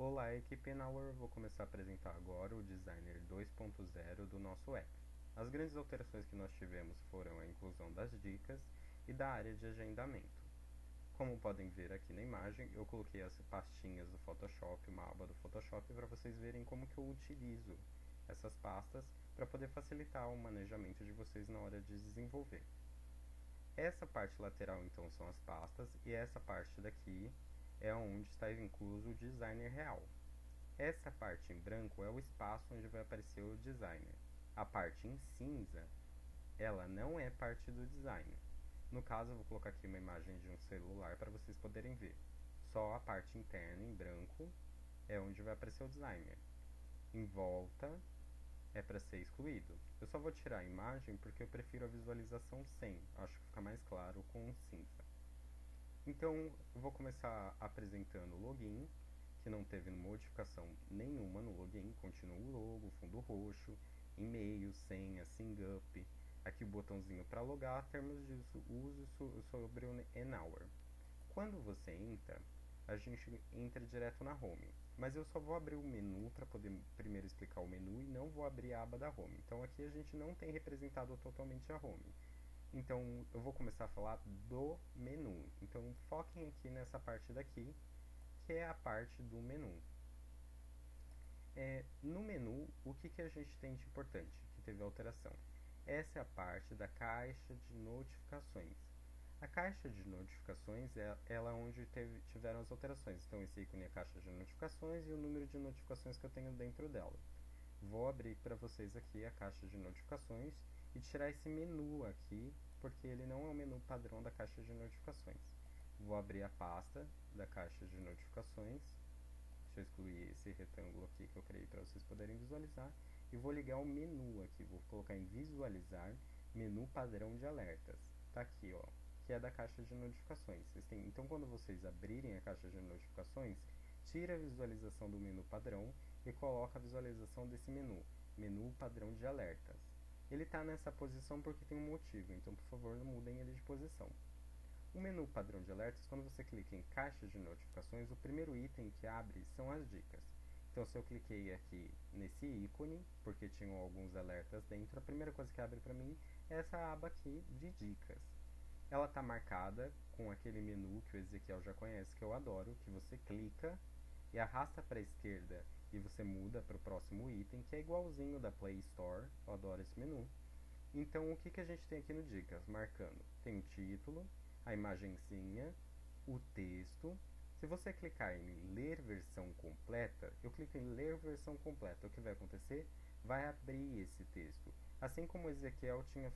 Olá, equipe Enauer. Vou começar a apresentar agora o Designer 2.0 do nosso app. As grandes alterações que nós tivemos foram a inclusão das dicas e da área de agendamento. Como podem ver aqui na imagem, eu coloquei as pastinhas do Photoshop, uma aba do Photoshop, para vocês verem como que eu utilizo essas pastas para poder facilitar o manejamento de vocês na hora de desenvolver. Essa parte lateral então são as pastas e essa parte daqui é onde está incluso o designer real. Essa parte em branco é o espaço onde vai aparecer o designer. A parte em cinza, ela não é parte do designer. No caso, eu vou colocar aqui uma imagem de um celular para vocês poderem ver. Só a parte interna em branco é onde vai aparecer o designer. Em volta é para ser excluído. Eu só vou tirar a imagem porque eu prefiro a visualização sem. Acho que fica mais claro com cinza. Então, eu vou começar apresentando o login, que não teve modificação nenhuma no login, continua o logo, fundo roxo, e-mail, senha, SingUp, aqui o botãozinho para logar, termos de uso sobre o Enauer. Quando você entra, a gente entra direto na home, mas eu só vou abrir o menu para poder primeiro explicar o menu e não vou abrir a aba da home. Então aqui a gente não tem representado totalmente a home. Então eu vou começar a falar do menu. Então foquem aqui nessa parte daqui, que é a parte do menu. No menu, o que a gente tem de importante que teve alteração? Essa é a parte da caixa de notificações. A caixa de notificações é ela onde tiveram as alterações. Então esse ícone é a caixa de notificações e o número de notificações que eu tenho dentro dela. Vou abrir para vocês aqui a caixa de notificações e tirar esse menu aqui, porque ele não é o menu padrão da caixa de notificações. Vou abrir a pasta da caixa de notificações. Deixa eu excluir esse retângulo aqui que eu criei para vocês poderem visualizar. E vou ligar o menu aqui. Vou colocar em visualizar, menu padrão de alertas. Tá aqui, ó, que é da caixa de notificações. Então, quando vocês abrirem a caixa de notificações, tira a visualização do menu padrão e coloca a visualização desse menu padrão de alertas. Ele está nessa posição porque tem um motivo, então por favor não mudem ele de posição. O menu padrão de alertas, quando você clica em caixa de notificações, o primeiro item que abre são as dicas. Então, se eu cliquei aqui nesse ícone, porque tinham alguns alertas dentro, a primeira coisa que abre para mim é essa aba aqui de dicas. Ela está marcada com aquele menu que o Ezequiel já conhece, que eu adoro, que você clica e arrasta para a esquerda e você muda para o próximo item, que é igualzinho da Play Store. Eu adoro esse menu. Então, o que a gente tem aqui no Dicas? Marcando, tem o título, a imagenzinha, o texto. Se você clicar em ler versão completa, eu clico em ler versão completa. O que vai acontecer? Vai abrir esse texto. Assim como o Ezequiel tinha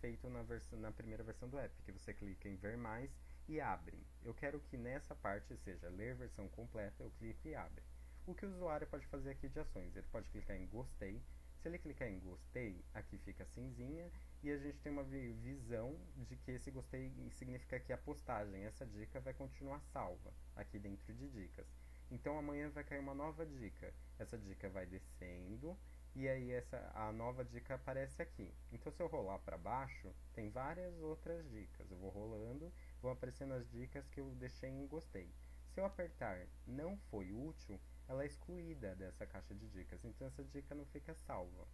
feito na primeira versão do app, que você clica em ver mais e abre. Eu quero que nessa parte seja ler versão completa, eu clico e abre. O que o usuário pode fazer aqui de ações? Ele pode clicar em gostei. Se ele clicar em gostei, aqui fica cinzinha e a gente tem uma visão de que esse gostei significa que a postagem, essa dica vai continuar salva aqui dentro de dicas. Então amanhã vai cair uma nova dica. Essa dica vai descendo e aí a nova dica aparece aqui. Então se eu rolar para baixo, tem várias outras dicas. Eu vou rolando, vão aparecendo as dicas que eu deixei em gostei. Se eu apertar não foi útil, ela é excluída dessa caixa de dicas, então essa dica não fica salva.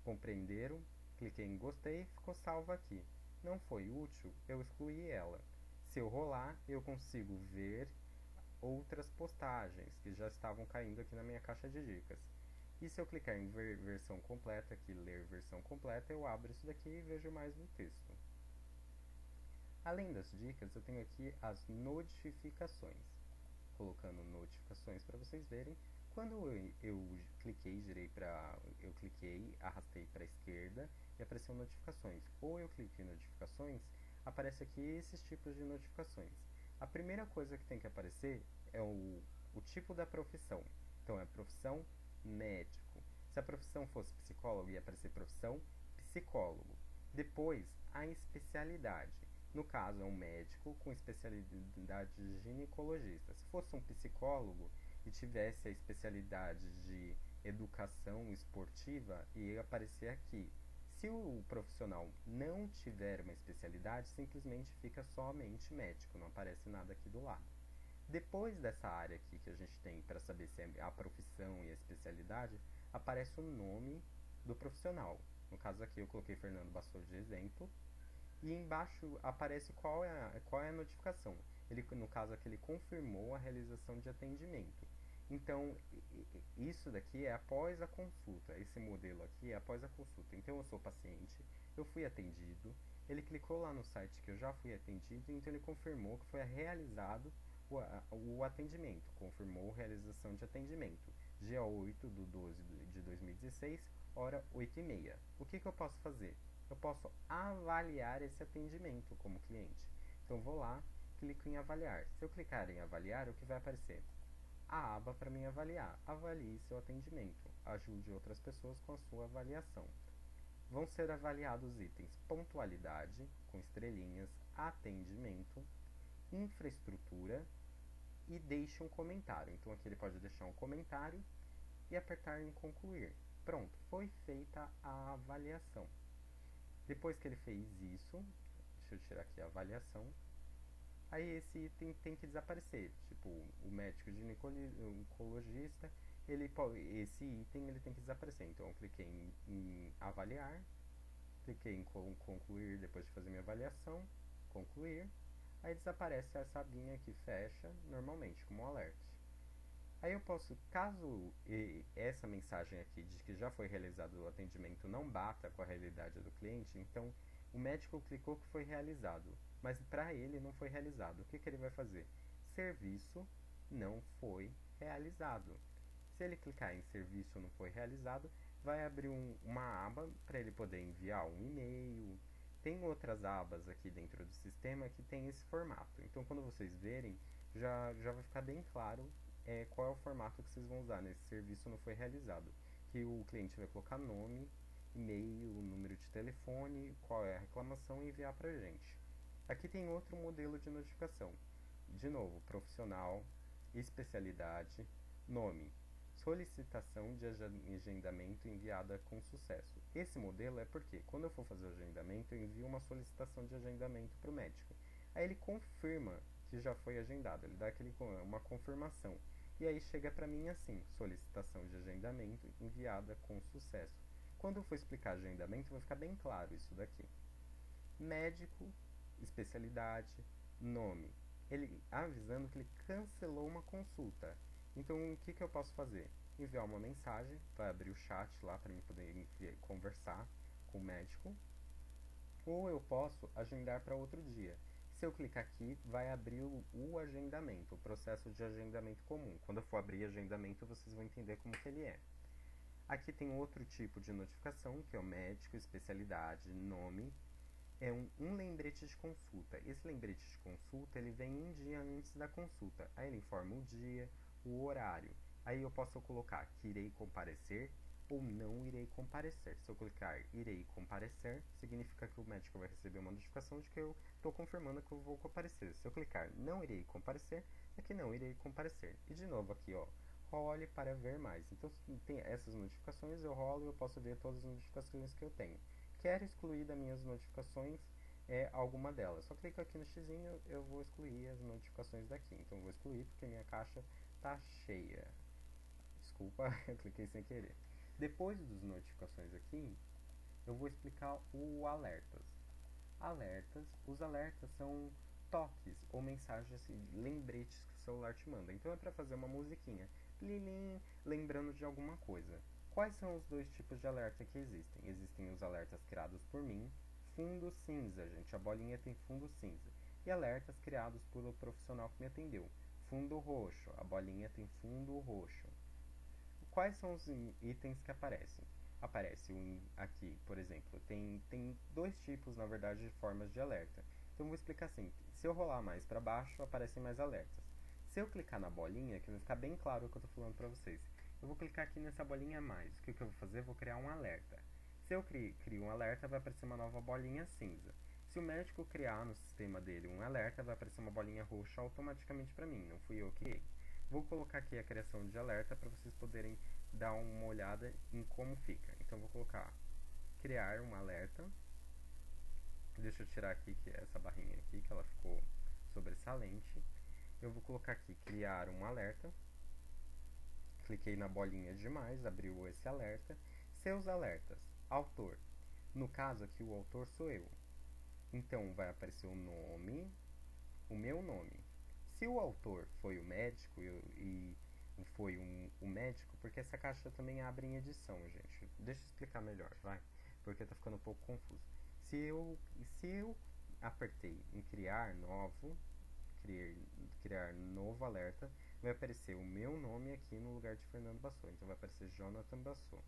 Compreenderam? Cliquei em gostei e ficou salva aqui. Não foi útil, eu excluí ela. Se eu rolar, eu consigo ver outras postagens que já estavam caindo aqui na minha caixa de dicas. E se eu clicar em ver versão completa, aqui ler versão completa, eu abro isso daqui e vejo mais do texto. Além das dicas, eu tenho aqui as notificações. Colocando notificações para vocês verem. Quando eu cliquei, arrastei para a esquerda e apareceu notificações. Ou eu clico em notificações, aparece aqui esses tipos de notificações. A primeira coisa que tem que aparecer é o tipo da profissão. Então é profissão médico. Se a profissão fosse psicólogo, ia aparecer profissão psicólogo. Depois, a especialidade. No caso, é um médico com especialidade de ginecologista. Se fosse um psicólogo e tivesse a especialidade de educação esportiva, ia aparecer aqui. Se o profissional não tiver uma especialidade, simplesmente fica somente médico, não aparece nada aqui do lado. Depois dessa área aqui que a gente tem para saber se é a profissão e a especialidade, aparece o nome do profissional. No caso aqui eu coloquei Fernando Bassoli de exemplo. E embaixo aparece qual é a notificação. Ele, no caso aqui, ele confirmou a realização de atendimento. Então, isso daqui é após a consulta. Esse modelo aqui é após a consulta. Então, eu sou paciente, eu fui atendido, ele clicou lá no site que eu já fui atendido, então ele confirmou que foi realizado o atendimento, confirmou a realização de atendimento. Dia 8 de 12 de 2016, hora 8h30. O que eu posso fazer? Eu posso avaliar esse atendimento como cliente. Então vou lá, clico em avaliar. Se eu clicar em avaliar, o que vai aparecer? A aba para mim avaliar. Avalie seu atendimento. Ajude outras pessoas com a sua avaliação. Vão ser avaliados itens pontualidade, com estrelinhas, atendimento, infraestrutura e deixe um comentário. Então aqui ele pode deixar um comentário e apertar em concluir. Pronto, foi feita a avaliação. Depois que ele fez isso, deixa eu tirar aqui a avaliação, aí esse item tem que desaparecer. Tipo, o médico ginecologista, esse item ele tem que desaparecer. Então eu cliquei em avaliar, cliquei em concluir depois de fazer minha avaliação, concluir, aí desaparece essa abinha que fecha normalmente como um alerta. Aí eu posso, caso essa mensagem aqui de que já foi realizado o atendimento não bata com a realidade do cliente, então o médico clicou que foi realizado, mas para ele não foi realizado. O que ele vai fazer? Serviço não foi realizado. Se ele clicar em serviço não foi realizado, vai abrir uma aba para ele poder enviar um e-mail. Tem outras abas aqui dentro do sistema que tem esse formato. Então quando vocês verem, já vai ficar bem claro qual é o formato que vocês vão usar nesse serviço não foi realizado. Que o cliente vai colocar nome, e-mail, número de telefone, qual é a reclamação e enviar para a gente. Aqui tem outro modelo de notificação. De novo, profissional, especialidade, nome, solicitação de agendamento enviada com sucesso. Esse modelo é porque quando eu for fazer o agendamento, eu envio uma solicitação de agendamento para o médico. Aí ele confirma que já foi agendado, ele dá uma confirmação. E aí chega para mim assim, solicitação de agendamento enviada com sucesso. Quando eu for explicar agendamento, vai ficar bem claro isso daqui. Médico, especialidade, nome. Ele avisando que ele cancelou uma consulta. Então, o que eu posso fazer? Enviar uma mensagem, vai abrir o chat lá para mim poder conversar com o médico. Ou eu posso agendar para outro dia. Se eu clicar aqui, vai abrir o agendamento, o processo de agendamento comum. Quando eu for abrir agendamento, vocês vão entender como que ele é. Aqui tem outro tipo de notificação, que é o médico, especialidade, nome. É um lembrete de consulta. Esse lembrete de consulta, ele vem um dia antes da consulta. Aí ele informa o dia, o horário. Aí eu posso colocar que irei comparecer ou não irei comparecer. Se eu clicar irei comparecer, significa que o médico vai receber uma notificação de que eu estou confirmando que eu vou comparecer. Se eu clicar não irei comparecer, é que não irei comparecer. E de novo aqui, ó, role para ver mais. Então, tem essas notificações, eu rolo e eu posso ver todas as notificações que eu tenho. Quero excluir das minhas notificações alguma delas. Só clico aqui no xizinho, eu vou excluir as notificações daqui. Então, eu vou excluir porque minha caixa está cheia. Desculpa, eu cliquei sem querer. Depois das notificações aqui, eu vou explicar o alertas. Os alertas são toques ou mensagens, assim, lembretes que o celular te manda. Então é para fazer uma musiquinha, lilim, lembrando de alguma coisa. Quais são os dois tipos de alerta que existem? Existem os alertas criados por mim, fundo cinza, gente, a bolinha tem fundo cinza. E alertas criados pelo profissional que me atendeu, fundo roxo, a bolinha tem fundo roxo. Quais são os itens que aparecem? Aparece aqui, por exemplo, tem dois tipos, na verdade, de formas de alerta. Então, eu vou explicar assim. Se eu rolar mais para baixo, aparecem mais alertas. Se eu clicar na bolinha, que vai ficar bem claro o que eu estou falando para vocês. Eu vou clicar aqui nessa bolinha a mais. O que eu vou fazer? Eu vou criar um alerta. Se eu crio um alerta, vai aparecer uma nova bolinha cinza. Se o médico criar no sistema dele um alerta, vai aparecer uma bolinha roxa automaticamente para mim. Não fui eu que criei. Vou colocar aqui a criação de alerta para vocês poderem dar uma olhada em como fica. Então vou colocar criar um alerta. Deixa eu tirar aqui essa barrinha aqui que ela ficou sobressalente. eu vou colocar aqui, criar um alerta. Cliquei na bolinha de mais, abriu esse alerta. Seus alertas. Autor. No caso aqui, o autor sou eu. Então, vai aparecer o nome, o meu nome. Se o autor foi o médico e foi o médico, porque essa caixa também abre em edição, gente. Deixa eu explicar melhor, vai. Porque tá ficando um pouco confuso. Se eu apertei em criar novo, criar novo alerta, vai aparecer o meu nome aqui no lugar de Fernando Bassou. Então vai aparecer Jonathan Bassou.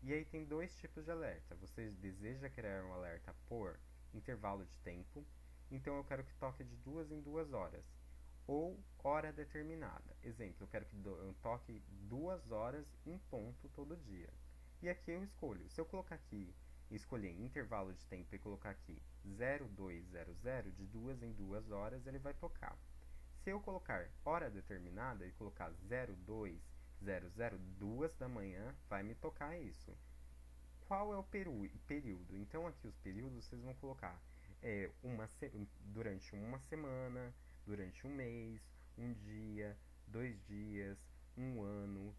E aí tem dois tipos de alerta. Você deseja criar um alerta por intervalo de tempo, então eu quero que toque de 2 em 2 horas. Ou hora determinada. Exemplo, eu quero que eu toque 2 horas em ponto todo dia. E aqui eu escolho. Se eu colocar aqui, escolher intervalo de tempo e colocar aqui 0200, de 2 em 2 horas, ele vai tocar. Se eu colocar hora determinada e colocar 0200, 2 da manhã, vai me tocar isso. Qual é o período? Então aqui os períodos vocês vão colocar durante uma semana, durante um mês, um dia, 2 dias, um ano,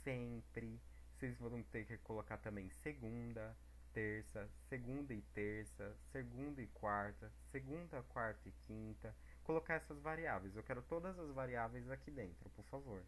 sempre. Vocês vão ter que colocar também segunda e terça, segunda e quarta, segunda, quarta e quinta. Colocar essas variáveis. Eu quero todas as variáveis aqui dentro, por favor.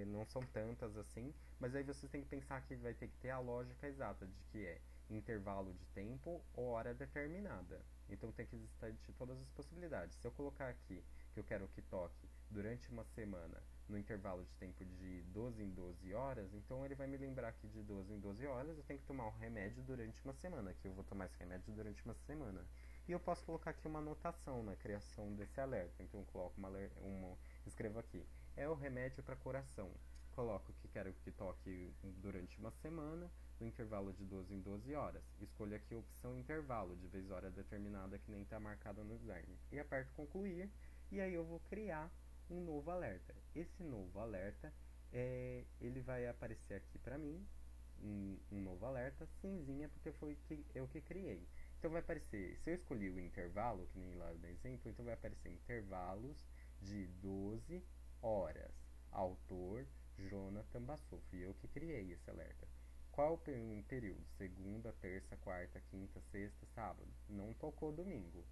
Não são tantas assim, mas aí vocês têm que pensar que vai ter que ter a lógica exata de que é intervalo de tempo ou hora determinada. Então tem que existir todas as possibilidades. Se eu colocar aqui que eu quero que toque durante uma semana no intervalo de tempo de 12 em 12 horas, então ele vai me lembrar que de 12 em 12 horas eu tenho que tomar um remédio durante uma semana, que eu vou tomar esse remédio durante uma semana. E eu posso colocar aqui uma anotação na criação desse alerta. Então eu coloco escrevo aqui, é o remédio para coração. Coloco que quero que toque durante uma semana, no intervalo de 12 em 12 horas. Escolho aqui a opção intervalo, de vez hora determinada que nem está marcada no design. E aperto concluir, e aí eu vou criar um novo alerta. Esse novo alerta, ele vai aparecer aqui para mim, um novo alerta, cinzinha, porque foi eu que criei. Então vai aparecer, se eu escolhi o intervalo, que nem lá no exemplo, então vai aparecer intervalos de 12 horas. Autor, Jonathan Bassou. Fui eu que criei esse alerta. Qual o período? Segunda, terça, quarta, quinta, sexta, sábado. Não tocou domingo.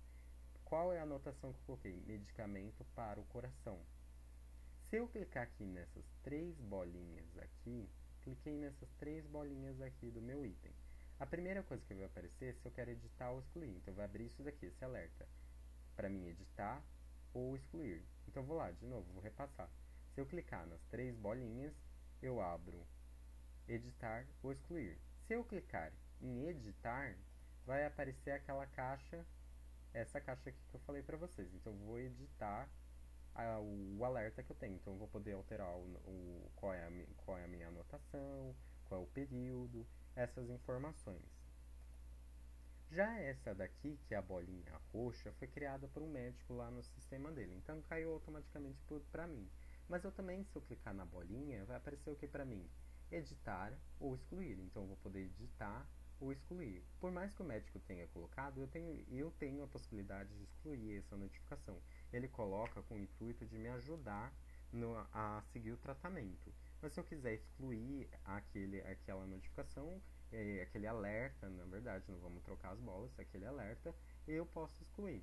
Qual é a anotação que eu coloquei? Medicamento para o coração. Se eu clicar aqui nessas três bolinhas aqui, cliquei nessas três bolinhas aqui do meu item. A primeira coisa que vai aparecer é se eu quero editar ou excluir. Então vai abrir isso daqui, esse alerta, para mim editar ou excluir. Então vou lá, de novo, vou repassar. Se eu clicar nas três bolinhas, eu abro editar ou excluir. Se eu clicar em editar, vai aparecer aquela caixa, essa caixa aqui que eu falei para vocês. Então eu vou editar o alerta que eu tenho. Então eu vou poder alterar qual é a minha anotação, qual é o período, essas informações. Já essa daqui, que é a bolinha roxa, foi criada por um médico lá no sistema dele. Então caiu automaticamente para mim. Mas eu também, se eu clicar na bolinha, vai aparecer o que para mim? Editar ou excluir. Então eu vou poder editar ou excluir. Por mais que o médico tenha colocado, eu tenho a possibilidade de excluir essa notificação. Ele coloca com o intuito de me ajudar a seguir o tratamento. Mas se eu quiser excluir aquela notificação, aquele alerta, na verdade, não vamos trocar as bolas, aquele alerta, eu posso excluir.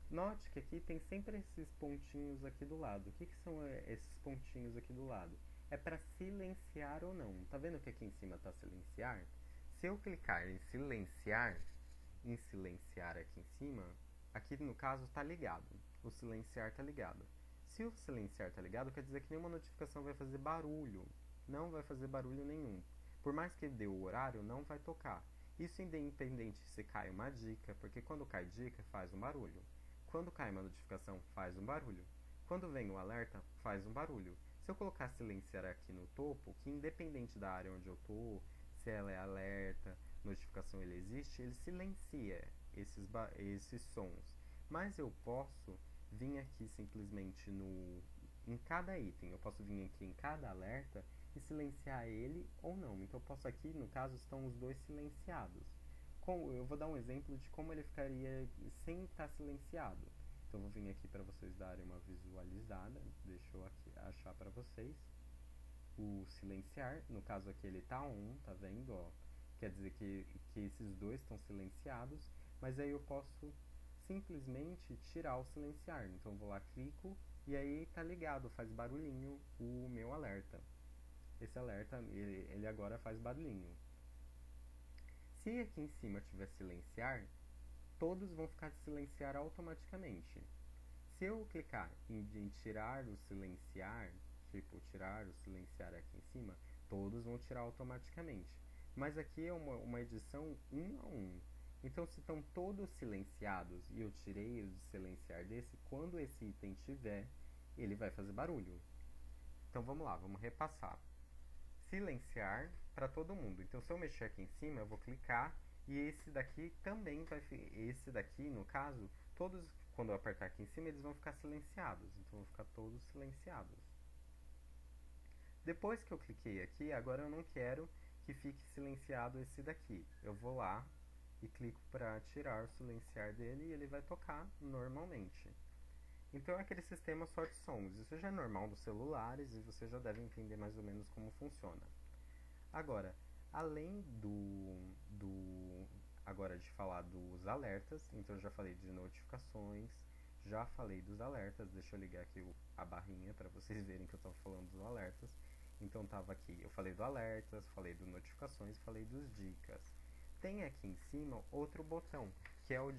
Note que aqui tem sempre esses pontinhos aqui do lado. O que são esses pontinhos aqui do lado? É para silenciar ou não. Tá vendo que aqui em cima está silenciar? Se eu clicar em silenciar aqui em cima, aqui no caso está ligado. O silenciar está ligado. Se o silenciar está ligado, quer dizer que nenhuma notificação vai fazer barulho. Não vai fazer barulho nenhum. Por mais que dê o horário, não vai tocar. Isso independente se cai uma dica, porque quando cai dica faz um barulho. Quando cai uma notificação, faz um barulho. Quando vem o alerta, faz um barulho. Se eu colocar silenciar aqui no topo, que independente da área onde eu estou, se ela é alerta, notificação ele existe, ele silencia esses sons. Mas eu posso vir aqui simplesmente em cada item, eu posso vir aqui em cada alerta e silenciar ele ou não. Então eu posso aqui, no caso, estão os dois silenciados. Eu vou dar um exemplo de como ele ficaria sem estar silenciado. Então, vou vir aqui para vocês darem uma visualizada. Deixa eu aqui achar para vocês. O silenciar, no caso aqui ele tá on, tá vendo, ó? Quer dizer que esses dois estão silenciados, mas aí eu posso simplesmente tirar o silenciar. Então, eu vou lá, clico, e aí tá ligado, faz barulhinho o meu alerta. Esse alerta, ele agora faz barulhinho. Se aqui em cima tiver silenciar, todos vão ficar de silenciar automaticamente. Se eu clicar em tirar o silenciar, tipo tirar o silenciar aqui em cima, todos vão tirar automaticamente. Mas aqui é uma edição 1 a 1. Então, se estão todos silenciados e eu tirei o silenciar desse, quando esse item tiver, ele vai fazer barulho. Então, vamos lá, vamos repassar. Silenciar para todo mundo. Então, se eu mexer aqui em cima, eu vou clicar e esse daqui também vai... Esse daqui, no caso, todos, quando eu apertar aqui em cima, eles vão ficar silenciados. Então, vão ficar todos silenciados. Depois que eu cliquei aqui, agora eu não quero que fique silenciado esse daqui. Eu vou lá e clico para tirar o silenciar dele e ele vai tocar normalmente. Então é aquele sistema só de sons. Isso já é normal dos celulares e você já deve entender mais ou menos como funciona. Agora, além agora de falar dos alertas, então eu já falei de notificações, já falei dos alertas, deixa eu ligar aqui a barrinha para vocês verem que eu estava falando dos alertas. Então tava aqui, eu falei do alertas, falei do notificações, falei dos dicas. Tem aqui em cima outro botão, que é o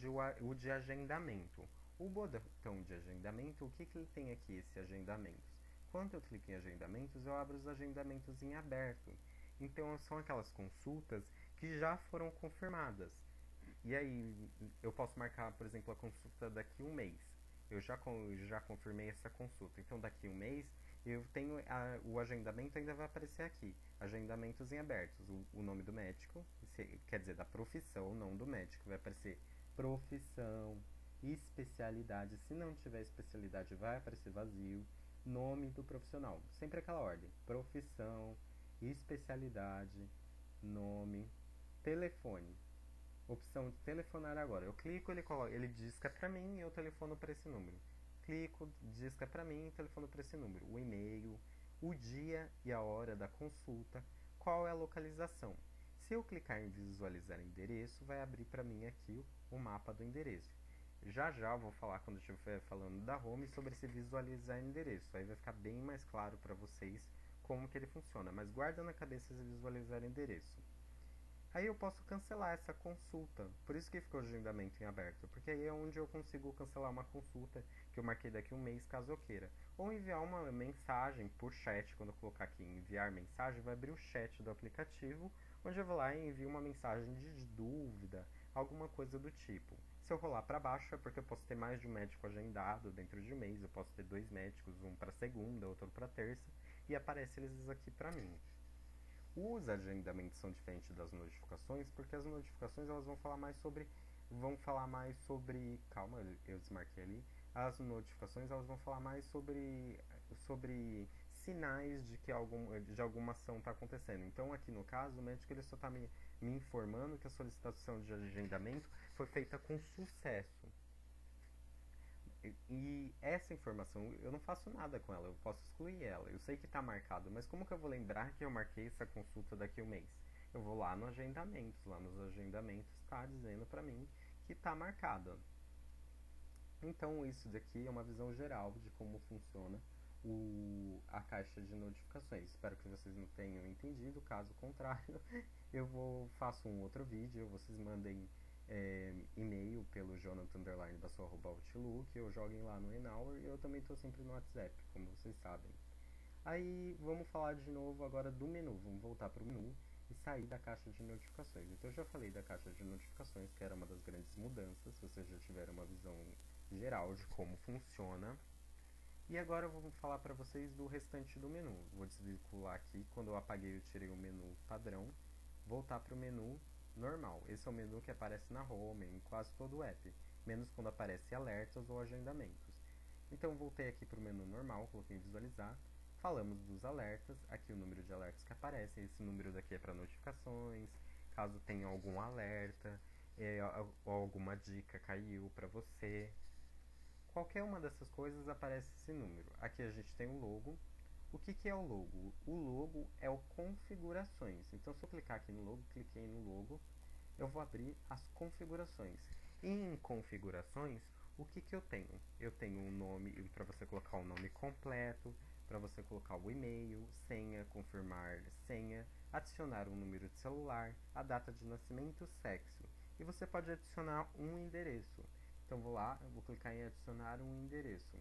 de agendamento. O botão de agendamento, o que ele tem aqui, esse agendamentos? Quando eu clico em agendamentos, eu abro os agendamentos em aberto. Então são aquelas consultas que já foram confirmadas. E aí eu posso marcar, por exemplo, a consulta daqui a um mês. Eu já confirmei essa consulta. Então daqui a um mês eu tenho o agendamento ainda vai aparecer aqui. Agendamentos em abertos. O nome do médico, quer dizer, da profissão, não do médico. Vai aparecer profissão, especialidade. Se não tiver especialidade, vai aparecer vazio. Nome do profissional. Sempre aquela ordem. Profissão, especialidade, nome, telefone. Opção de telefonar agora. Eu clico, ele disca para mim e eu telefono para esse número. Clico, disca para mim e telefono para esse número. O e-mail, o dia e a hora da consulta, qual é a localização. Se eu clicar em visualizar endereço, vai abrir para mim aqui o mapa do endereço. Já já vou falar, quando eu estiver falando da home, sobre esse visualizar endereço. Aí vai ficar bem mais claro para vocês como que ele funciona. Mas guarda na cabeça esse visualizar endereço. Aí eu posso cancelar essa consulta. Por isso que ficou o agendamento em aberto. Porque aí é onde eu consigo cancelar uma consulta que eu marquei daqui a um mês, caso eu queira. Ou enviar uma mensagem por chat. Quando eu colocar aqui em enviar mensagem, vai abrir o chat do aplicativo, onde eu vou lá e envio uma mensagem de dúvida, alguma coisa do tipo. Se eu rolar para baixo é porque eu posso ter mais de um médico agendado dentro de um mês. Eu posso ter 2 médicos, um para segunda, outro para terça. E aparece eles aqui para mim. Os agendamentos são diferentes das notificações, porque as notificações elas vão falar mais sobre, calma, eu desmarquei ali. As notificações elas vão falar mais sobre sinais de que de alguma ação está acontecendo. Então aqui no caso o médico ele só está me informando que a solicitação de agendamento foi feita com sucesso. E essa informação, eu não faço nada com ela, eu posso excluir ela. Eu sei que está marcado, mas como que eu vou lembrar que eu marquei essa consulta daqui a um mês? Eu vou lá no agendamentos, lá nos agendamentos está dizendo para mim que está marcado. Então isso daqui é uma visão geral de como funciona a caixa de notificações. Espero que vocês não tenham entendido, caso contrário, faço um outro vídeo, vocês mandem e-mail pelo jonathan_outlook, eu joguem lá no Enhour e eu também estou sempre no WhatsApp, como vocês sabem. Aí vamos falar de novo agora do menu, vamos voltar para o menu e sair da caixa de notificações. Então eu já falei da caixa de notificações, que era uma das grandes mudanças, vocês já tiveram uma visão geral de como funciona. E agora eu vou falar para vocês do restante do menu. Vou desvincular aqui, quando eu apaguei eu tirei o menu padrão, voltar para o menu normal. Esse é o menu que aparece na home, em quase todo o app, menos quando aparece alertas ou agendamentos. Então voltei aqui para o menu normal, coloquei em visualizar, falamos dos alertas, aqui o número de alertas que aparecem, esse número daqui é para notificações, caso tenha algum alerta, ou alguma dica caiu para você. qualquer uma dessas coisas aparece esse número. Aqui a gente tem o logo. O que é o logo? O logo é o configurações. Então, se eu clicar aqui no logo, cliquei no logo, eu vou abrir as configurações. E em configurações, o que eu tenho? Eu tenho um nome, para você colocar o nome completo, para você colocar o e-mail, senha, confirmar senha, adicionar um número de celular, a data de nascimento, sexo. E você pode adicionar um endereço. Então vou lá, eu vou clicar em adicionar um endereço.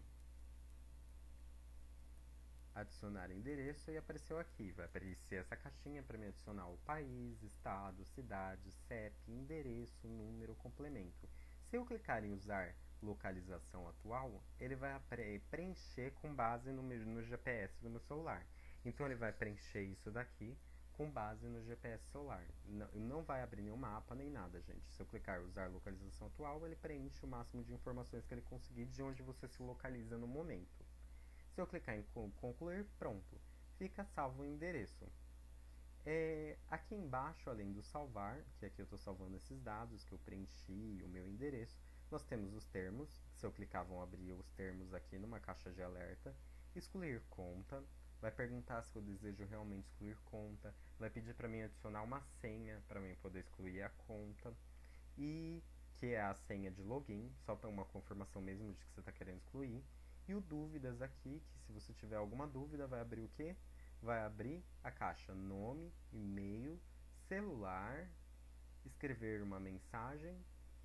Adicionar endereço e apareceu aqui. Vai aparecer essa caixinha para me adicionar o país, estado, cidade, CEP, endereço, número, complemento. Se eu clicar em usar localização atual, ele vai preencher com base no GPS do meu celular. Então ele vai preencher isso daqui com base no GPS celular. Não vai abrir nenhum mapa nem nada, gente. Se eu clicar em usar localização atual, ele preenche o máximo de informações que ele conseguir de onde você se localiza no momento. Se eu clicar em concluir, pronto, fica salvo o endereço. Aqui embaixo, além do salvar, que aqui eu estou salvando esses dados que eu preenchi, o meu endereço, nós temos os termos. Se eu clicar, vão abrir os termos aqui numa caixa de alerta. Excluir conta, vai perguntar se eu desejo realmente excluir conta, vai pedir para mim adicionar uma senha para mim poder excluir a conta, e que é a senha de login, só para uma confirmação mesmo de que você está querendo excluir. E o dúvidas aqui, que se você tiver alguma dúvida, vai abrir o quê? Vai abrir a caixa nome, e-mail, celular, escrever uma mensagem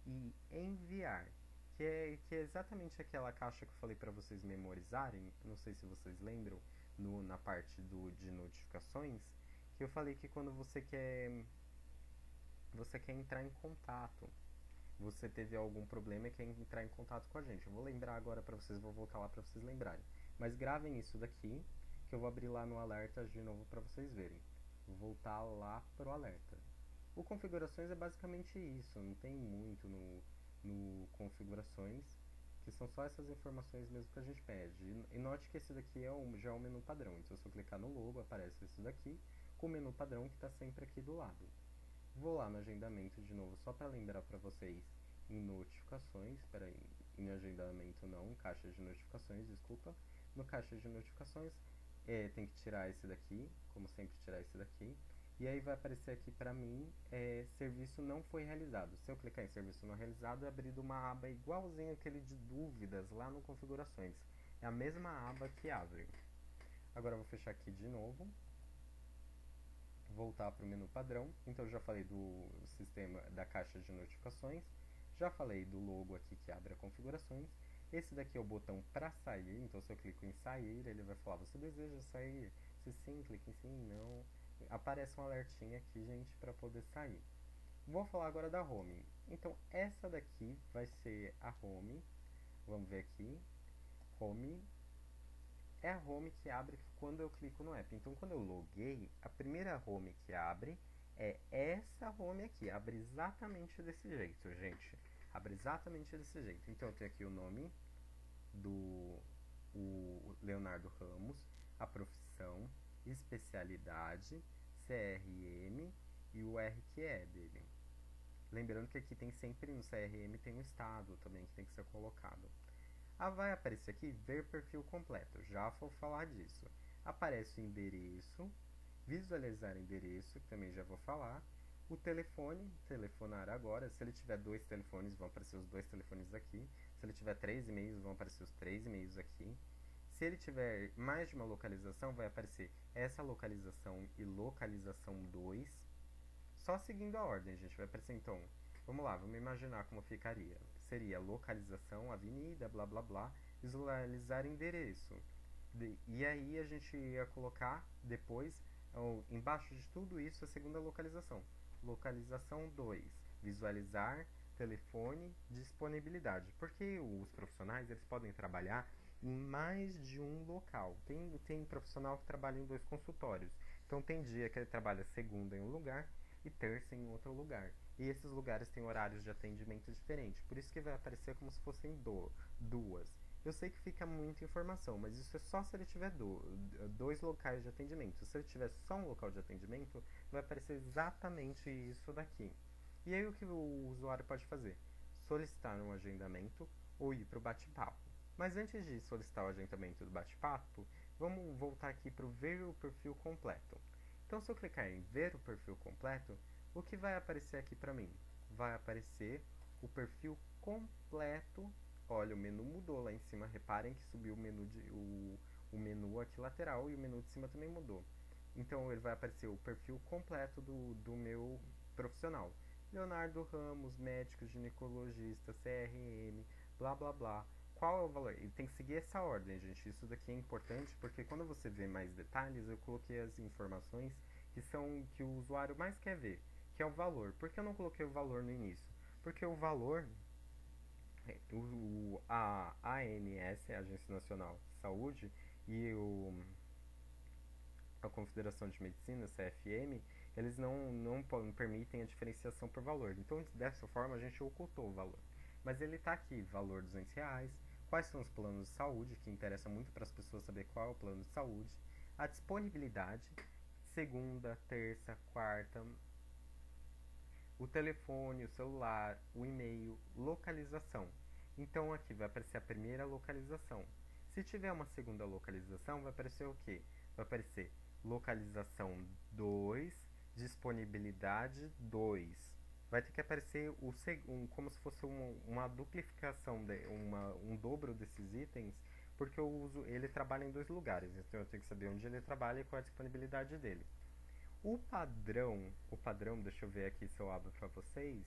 e enviar. Que é exatamente aquela caixa que eu falei para vocês memorizarem, não sei se vocês lembram, na parte de notificações, que eu falei que quando você quer entrar em contato, você teve algum problema e quer entrar em contato com a gente. Eu vou lembrar agora para vocês, vou voltar lá para vocês lembrarem. Mas gravem isso daqui, que eu vou abrir lá no alerta de novo para vocês verem. Vou voltar lá pro alerta. O configurações é basicamente isso, não tem muito no configurações, que são só essas informações mesmo que a gente pede. E note que esse daqui já é o menu padrão, então se eu clicar no logo, aparece esse daqui, com o menu padrão que está sempre aqui do lado. Vou lá no agendamento de novo, só para lembrar para vocês, em notificações, em agendamento não, em caixa de notificações, desculpa. No caixa de notificações, tem que tirar esse daqui, como sempre tirar esse daqui. E aí vai aparecer aqui para mim, serviço não foi realizado. Se eu clicar em serviço não realizado, é abrido uma aba igualzinha aquele de dúvidas lá no configurações. É a mesma aba que abre. Agora eu vou fechar aqui de novo. Voltar para o menu padrão. Então eu já falei do sistema da caixa de notificações, já falei do logo aqui que abre a configurações. Esse daqui é o botão para sair, então se eu clico em sair, ele vai falar: você deseja sair? Se sim, clique em sim, não. Aparece um alertinha aqui, gente, para poder sair. Vou falar agora da home. Então essa daqui vai ser a home. Vamos ver aqui. Home é a home que abre quando eu clico no app. Então, quando eu loguei, a primeira home que abre é essa home aqui. Abre exatamente desse jeito, gente. Abre exatamente desse jeito. Então, eu tenho aqui o nome do Leonardo Ramos, a profissão, especialidade, CRM e o R que é dele. Lembrando que aqui tem sempre no CRM tem um estado também que tem que ser colocado. Vai aparecer aqui ver perfil completo, já vou falar disso. Aparece o endereço, visualizar endereço, que também já vou falar. O telefone, telefonar agora. Se ele tiver 2 telefones, vão aparecer os 2 telefones aqui. Se ele tiver 3 e-mails, vão aparecer os 3 e-mails aqui. Se ele tiver mais de uma localização, vai aparecer essa localização e localização 2. Só seguindo a ordem, gente. Vai aparecer então. Vamos lá, vamos imaginar como ficaria. Seria localização, avenida, blá blá blá, visualizar endereço. E aí a gente ia colocar depois, embaixo de tudo isso, a segunda localização. Localização 2, visualizar telefone, disponibilidade. Porque os profissionais eles podem trabalhar em mais de um local. Tem profissional que trabalha em 2 consultórios. Então tem dia que ele trabalha segunda em um lugar e terça em outro lugar. E esses lugares têm horários de atendimento diferentes. Por isso que vai aparecer como se fossem duas. Eu sei que fica muita informação, mas isso é só se ele tiver 2 locais de atendimento. Se ele tiver só um local de atendimento, vai aparecer exatamente isso daqui. E aí o que o usuário pode fazer? Solicitar um agendamento ou ir para o bate-papo. Mas antes de solicitar o agendamento do bate-papo, vamos voltar aqui para o ver o perfil completo. Então, se eu clicar em ver o perfil completo, o que vai aparecer aqui para mim? Vai aparecer o perfil completo. Olha, o menu mudou lá em cima. Reparem que subiu o menu aqui lateral e o menu de cima também mudou. Então, ele vai aparecer o perfil completo do meu profissional. Leonardo Ramos, médico ginecologista, CRM, blá blá blá. Qual é o valor? E tem que seguir essa ordem, gente. Isso daqui é importante porque quando você vê mais detalhes, eu coloquei as informações que são que o usuário mais quer ver, que é o valor. Por que eu não coloquei o valor no início? Porque o valor, a ANS, a Agência Nacional de Saúde, e a Confederação de Medicina, CFM, eles não permitem a diferenciação por valor. Então, dessa forma, a gente ocultou o valor. Mas ele está aqui, valor R$ 200, quais são os planos de saúde, que interessa muito para as pessoas saber qual é o plano de saúde, a disponibilidade, segunda, terça, quarta, o telefone, o celular, o e-mail, localização. Então aqui vai aparecer a primeira localização. Se tiver uma segunda localização, vai aparecer o quê? Vai aparecer localização 2, disponibilidade 2. Vai ter que aparecer como se fosse uma duplicação, um dobro desses itens, porque ele trabalha em dois lugares, então eu tenho que saber onde ele trabalha e qual é a disponibilidade dele. O padrão, deixa eu ver aqui se eu abro para vocês.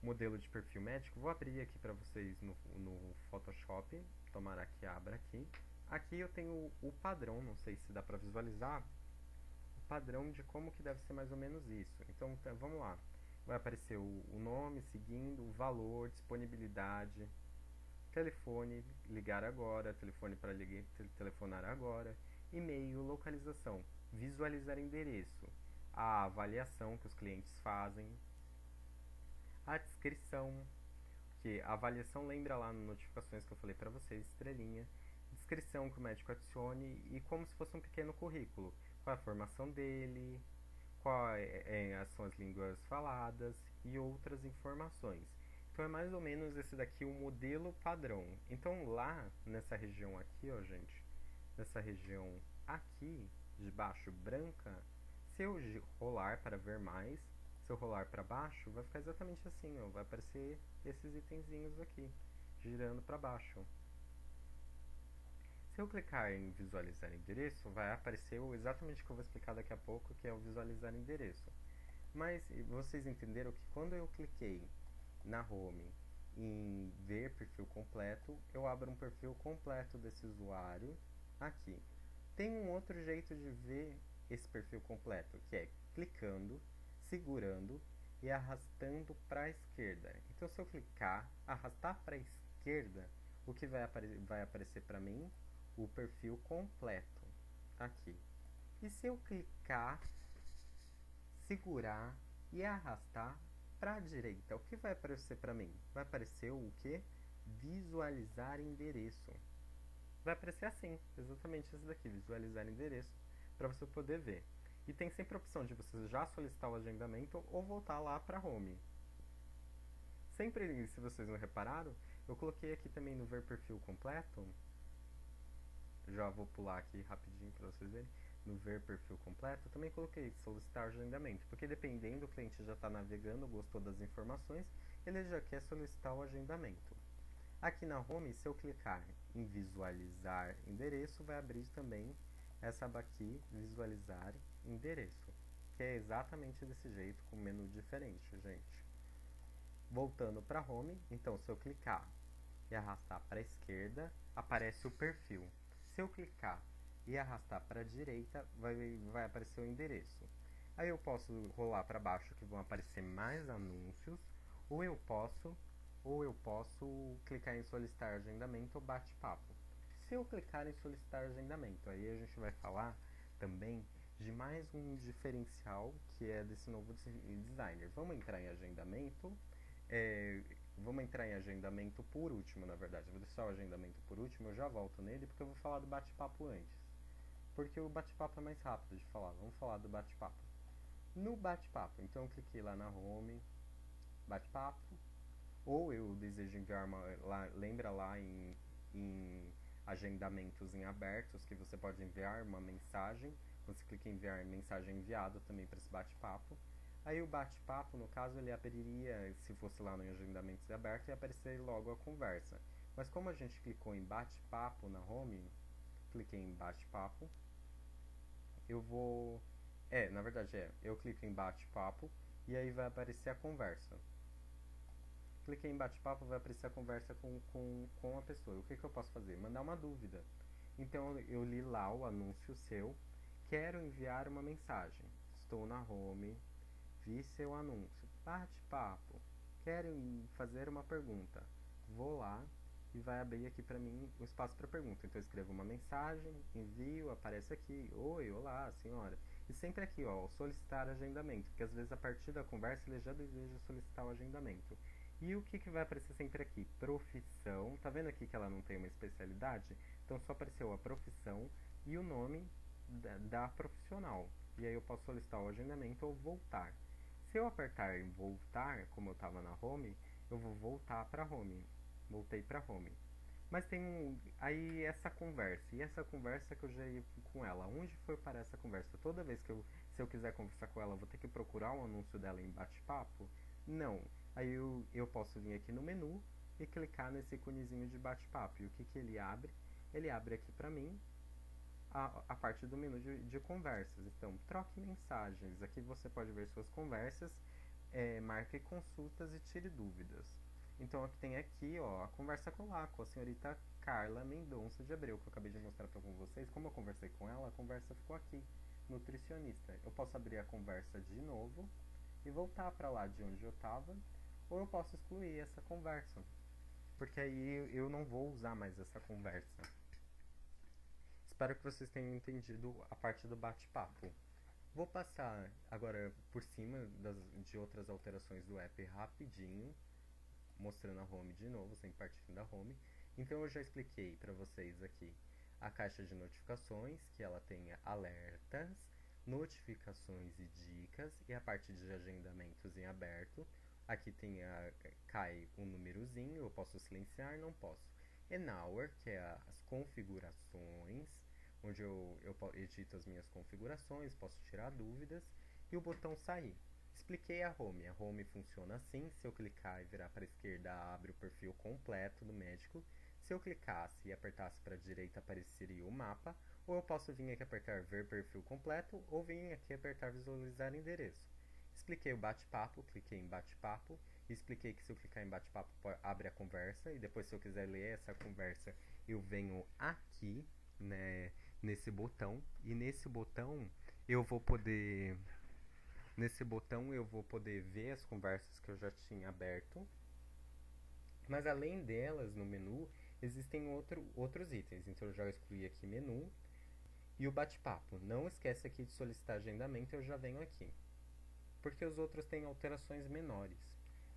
Modelo de perfil médico, vou abrir aqui para vocês no Photoshop, tomara que abra aqui. Aqui eu tenho o padrão, não sei se dá para visualizar, o padrão de como que deve ser mais ou menos isso. Então vamos lá, vai aparecer o nome seguindo, o valor, disponibilidade, telefone, ligar agora, telefone para telefonar agora, e-mail, localização, visualizar endereço, a avaliação que os clientes fazem, a descrição, que a avaliação lembra lá nas notificações que eu falei para vocês, estrelinha, descrição que o médico adicione e como se fosse um pequeno currículo, qual é a formação dele, quais são as línguas faladas e outras informações. Então é mais ou menos esse daqui o modelo padrão. Então lá nessa região aqui, ó gente, nessa região aqui de baixo branca, se eu rolar para ver mais, se eu rolar para baixo, vai ficar exatamente assim, ó, vai aparecer esses itenzinhos aqui, girando para baixo. Se eu clicar em visualizar endereço, vai aparecer exatamente o que eu vou explicar daqui a pouco, que é o visualizar endereço. Mas vocês entenderam que quando eu cliquei na home em ver perfil completo, eu abro um perfil completo desse usuário aqui. Tem um outro jeito de ver esse perfil completo, que é clicando, segurando e arrastando para a esquerda. Então, se eu clicar, arrastar para a esquerda, o que vai aparecer para mim? O perfil completo aqui. E se eu clicar, segurar e arrastar para a direita, o que vai aparecer para mim? Vai aparecer o que? Visualizar endereço. Vai aparecer assim, exatamente esse daqui, visualizar endereço, para você poder ver. E tem sempre a opção de você já solicitar o agendamento ou voltar lá para home. Sempre, se vocês não repararam, eu coloquei aqui também no ver perfil completo. Já vou pular aqui rapidinho para vocês verem. No ver perfil completo, também coloquei solicitar agendamento, porque dependendo, o cliente já está navegando, gostou das informações, ele já quer solicitar o agendamento. Aqui na home, se eu clicar em visualizar endereço, vai abrir também essa aba aqui, visualizar endereço, que é exatamente desse jeito, com um menu diferente, gente. Voltando para home, então se eu clicar e arrastar para a esquerda, aparece o perfil. Se eu clicar e arrastar para a direita, vai aparecer o endereço. Aí eu posso rolar para baixo, que vão aparecer mais anúncios, ou eu posso clicar em solicitar agendamento ou bate-papo. Se eu clicar em solicitar agendamento, aí a gente vai falar também de mais um diferencial que é desse novo designer. Vamos entrar em agendamento. Vamos entrar em agendamento por último, na verdade. Eu vou deixar o agendamento por último, eu já volto nele, porque eu vou falar do bate-papo antes. Porque o bate-papo é mais rápido de falar. Vamos falar do bate-papo. No bate-papo, então eu cliquei lá na home, bate-papo. ou eu desejo enviar lembra lá em agendamentos em abertos que você pode enviar uma mensagem, você clica em enviar mensagem enviada também para esse bate-papo. Aí o bate-papo, no caso, ele abriria, se fosse lá no agendamentos aberto, ia aparecer logo a conversa. Mas como a gente clicou em bate-papo na home, cliquei em bate-papo, eu vou... na verdade eu clico em bate-papo e aí vai aparecer a conversa. Cliquei em bate-papo, vai aparecer a conversa com a pessoa. O que eu posso fazer? Mandar uma dúvida. Então eu li lá o anúncio seu, quero enviar uma mensagem. Estou na home, vi seu anúncio. Bate-papo, quero fazer uma pergunta. Vou lá e vai abrir aqui para mim o espaço para pergunta. Então eu escrevo uma mensagem, envio, aparece aqui, oi, olá, senhora. E sempre aqui, ó, solicitar agendamento, porque às vezes a partir da conversa ele já deseja solicitar o agendamento. E o que vai aparecer sempre aqui? Profissão. Tá vendo aqui que ela não tem uma especialidade? Então só apareceu a profissão e o nome da profissional. E aí eu posso solicitar o agendamento ou voltar. Se eu apertar em voltar, como eu estava na home, eu vou voltar para home. Voltei para home. Mas tem aí essa conversa. E essa conversa que eu já ia com ela. Onde foi para essa conversa? Toda vez que se eu quiser conversar com ela, eu vou ter que procurar um anúncio dela em bate-papo? Não. Aí eu posso vir aqui no menu e clicar nesse íconezinho de bate-papo. E o que ele abre? Ele abre aqui para mim a parte do menu de conversas. Então, troque mensagens. Aqui você pode ver suas conversas, marque consultas e tire dúvidas. Então, aqui tem aqui, ó, a conversa com a senhorita Carla Mendonça de Abreu, que eu acabei de mostrar para vocês. Como eu conversei com ela, a conversa ficou aqui, nutricionista. Eu posso abrir a conversa de novo e voltar para lá de onde eu estava, ou eu posso excluir essa conversa, porque aí eu não vou usar mais essa conversa. Espero que vocês tenham entendido a parte do bate-papo. Vou passar agora por cima de outras alterações do app rapidinho, mostrando a home de novo, sem partir da home. Então eu já expliquei para vocês aqui a caixa de notificações, que ela tem alertas, notificações e dicas, e a parte de agendamentos em aberto. Aqui tem cai um númerozinho, eu posso silenciar, não posso. Enhour, que é as configurações, onde eu edito as minhas configurações, posso tirar dúvidas, e o botão sair. Expliquei a home. A home funciona assim: se eu clicar e virar para a esquerda, abre o perfil completo do médico. Se eu clicasse e apertasse para a direita, apareceria o mapa. Ou eu posso vir aqui apertar ver perfil completo, ou vir aqui apertar visualizar endereço. Expliquei o bate-papo, cliquei em bate-papo, e expliquei que se eu clicar em bate-papo abre a conversa, e depois se eu quiser ler essa conversa eu venho aqui, né, nesse botão, e nesse botão eu vou poder ver as conversas que eu já tinha aberto, mas além delas no menu existem outros itens. Então eu já excluí aqui menu e o bate-papo. Não esquece aqui de solicitar agendamento, eu já venho aqui, porque os outros têm alterações menores.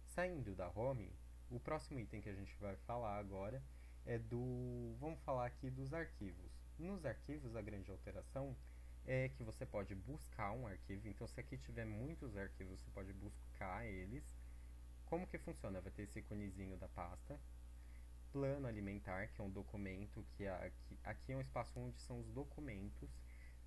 Saindo da home, o próximo item que a gente vai falar agora é vamos falar aqui dos arquivos. Nos arquivos, a grande alteração é que você pode buscar um arquivo. Então, se aqui tiver muitos arquivos, você pode buscar eles. Como que funciona? Vai ter esse iconezinho da pasta. Plano alimentar, que é um documento aqui é um espaço onde são os documentos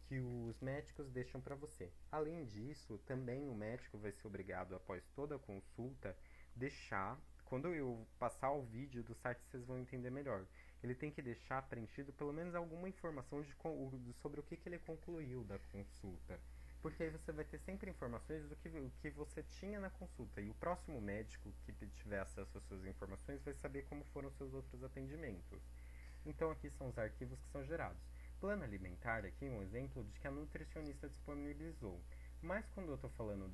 que os médicos deixam para você. Além disso, também o médico vai ser obrigado, após toda a consulta, deixar, quando eu passar o vídeo do site, vocês vão entender melhor. Ele tem que deixar preenchido pelo menos alguma informação sobre o que ele concluiu da consulta. Porque aí você vai ter sempre informações do que você tinha na consulta. E o próximo médico que tiver acesso às suas informações vai saber como foram seus outros atendimentos. Então aqui são os arquivos que são gerados. Plano alimentar aqui é um exemplo de que a nutricionista disponibilizou. Mas quando eu estou falando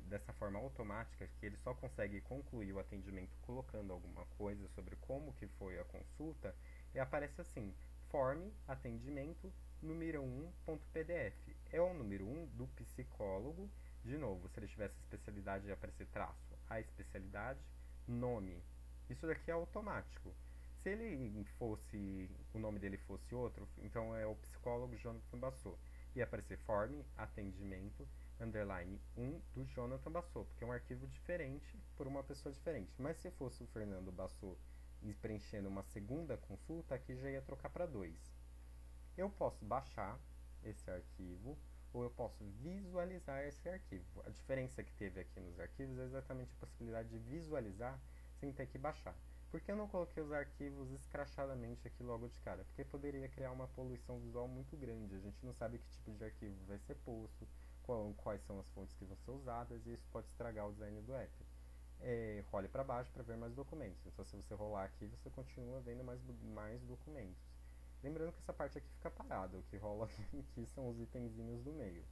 dessa forma automática, que ele só consegue concluir o atendimento colocando alguma coisa sobre como que foi a consulta, aparece assim: forme, atendimento, número 1.pdf. É o número 1 do psicólogo. De novo, se ele tivesse especialidade, ia aparecer traço. A especialidade, nome. Isso daqui é automático. Se o nome dele fosse outro, então é o psicólogo Jonathan Bassot. Ia aparecer forme, atendimento, underline 1 do Jonathan Bassot, porque é um arquivo diferente por uma pessoa diferente. Mas se fosse o Fernando Bassot e preenchendo uma segunda consulta, aqui já ia trocar para 2. Eu posso baixar esse arquivo ou eu posso visualizar esse arquivo. A diferença que teve aqui nos arquivos é exatamente a possibilidade de visualizar sem ter que baixar. Por que eu não coloquei os arquivos escrachadamente aqui logo de cara? Porque poderia criar uma poluição visual muito grande. A gente não sabe que tipo de arquivo vai ser posto, quais são as fontes que vão ser usadas, e isso pode estragar o design do app. Role para baixo para ver mais documentos. Então, se você rolar aqui, você continua vendo mais documentos. Lembrando que essa parte aqui fica parada, o que rola aqui são os itenzinhos do meio.